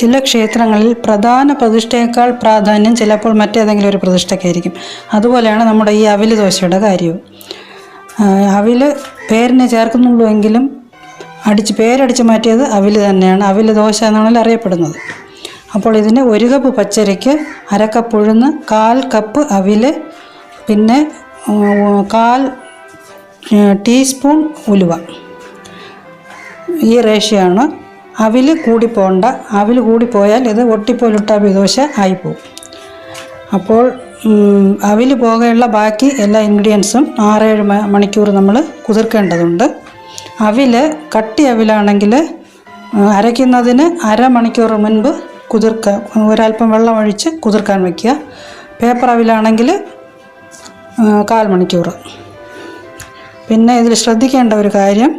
ചില ക്ഷേത്രങ്ങളിൽ പ്രധാന പ്രതിഷ്ഠയേക്കാൾ പ്രാധാന്യം ചിലപ്പോൾ മറ്റേതെങ്കിലും ഒരു പ്രതിഷ്ഠയ്ക്കായിരിക്കും. അതുപോലെയാണ് നമ്മുടെ ഈ അവിൽ ദോശയുടെ കാര്യവും. അവിൽ പേരിനെ ചേർക്കുന്നുള്ളൂ എങ്കിലും പേരടിച്ച് മാറ്റിയത് അവിൽ തന്നെയാണ്. അവിൽ ദോശ എന്നാണല്ലോ അറിയപ്പെടുന്നത്. അപ്പോൾ ഇതിന് 1 കപ്പ് പച്ചരിക്ക് 1/2 കപ്പ് ഉഴുന്ന്, 1/4 കപ്പ് അവിൽ, പിന്നെ 1/4 ടീസ്പൂൺ ഉലുവ. ഈ റേഷ്യാണ്. അവിൽ കൂടിപ്പോണ്ട. അവിൽ കൂടിപ്പോയാൽ ഇത് ഒട്ടിപ്പോലുട്ടാപ്പി ദോശ ആയിപ്പോവും. അപ്പോൾ അവിൽ പോകെയുള്ള ബാക്കി എല്ലാ ഇൻഗ്രീഡിയൻസും 6-7 മണിക്കൂർ നമ്മൾ കുതിർക്കേണ്ടതുണ്ട്. കട്ടി അവിലാണെങ്കിൽ അരയ്ക്കുന്നതിന് 1/2 മണിക്കൂർ മുൻപ് ഒരല്പം വെള്ളം ഒഴിച്ച് കുതിർക്കാൻ വയ്ക്കുക. പേപ്പർ അവിലാണെങ്കിൽ 1/4 മണിക്കൂർ. പിന്നെ ഇതിൽ ശ്രദ്ധിക്കേണ്ട ഒരു കാര്യം,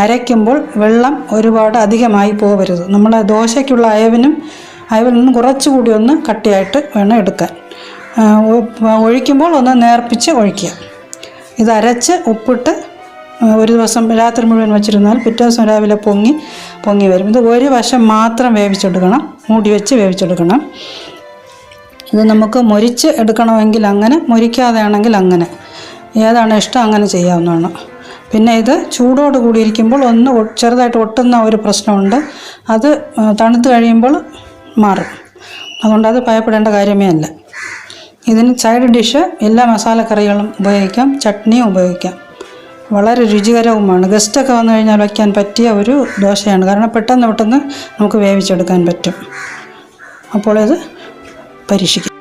അരയ്ക്കുമ്പോൾ വെള്ളം ഒരുപാട് അധികമായി പോകരുത്. നമ്മൾ ദോശയ്ക്കുള്ള അയവിൽ നിന്നും കുറച്ചുകൂടി ഒന്ന് കട്ടിയായിട്ട് വേണം എടുക്കാൻ. ഒഴിക്കുമ്പോൾ ഒന്ന് നേർപ്പിച്ച് ഒഴിക്കുക. ഇത് അരച്ച് ഉപ്പിട്ട് ഒരു ദിവസം രാത്രി മുഴുവൻ വെച്ചിരുന്നാൽ പിറ്റേ ദിവസം രാവിലെ പൊങ്ങി വരും. ഇത് ഒരു വശം മാത്രം വേവിച്ചെടുക്കണം, മൂടി വെച്ച് വേവിച്ചെടുക്കണം. ഇത് നമുക്ക് മൊരിച്ച് എടുക്കണമെങ്കിൽ അങ്ങനെ, മൊരിക്കാതെ ആണെങ്കിൽ അങ്ങനെ, ഏതാണ് ഇഷ്ടം അങ്ങനെ ചെയ്യാവുന്നതാണ്. പിന്നെ ഇത് ചൂടോട് കൂടിയിരിക്കുമ്പോൾ ഒന്ന് ചെറുതായിട്ട് ഒട്ടുന്ന ഒരു പ്രശ്നമുണ്ട്. അത് തണുത്ത് കഴിയുമ്പോൾ മാറും. അതുകൊണ്ട് അത് ഭയപ്പെടേണ്ട കാര്യമേ അല്ല. ഇതിന് സൈഡ് ഡിഷ് എല്ലാ മസാലക്കറികളും ഉപയോഗിക്കാം, ചട്നിയും ഉപയോഗിക്കാം. വളരെ രുചികരവുമാണ്. ഗസ്റ്റൊക്കെ വന്നു കഴിഞ്ഞാൽ വയ്ക്കാൻ പറ്റിയ ഒരു ദോശയാണ്. കാരണം പെട്ടെന്ന് നമുക്ക് വേവിച്ചെടുക്കാൻ പറ്റും. അപ്പോൾ ഇത് പരീക്ഷിക്കാം.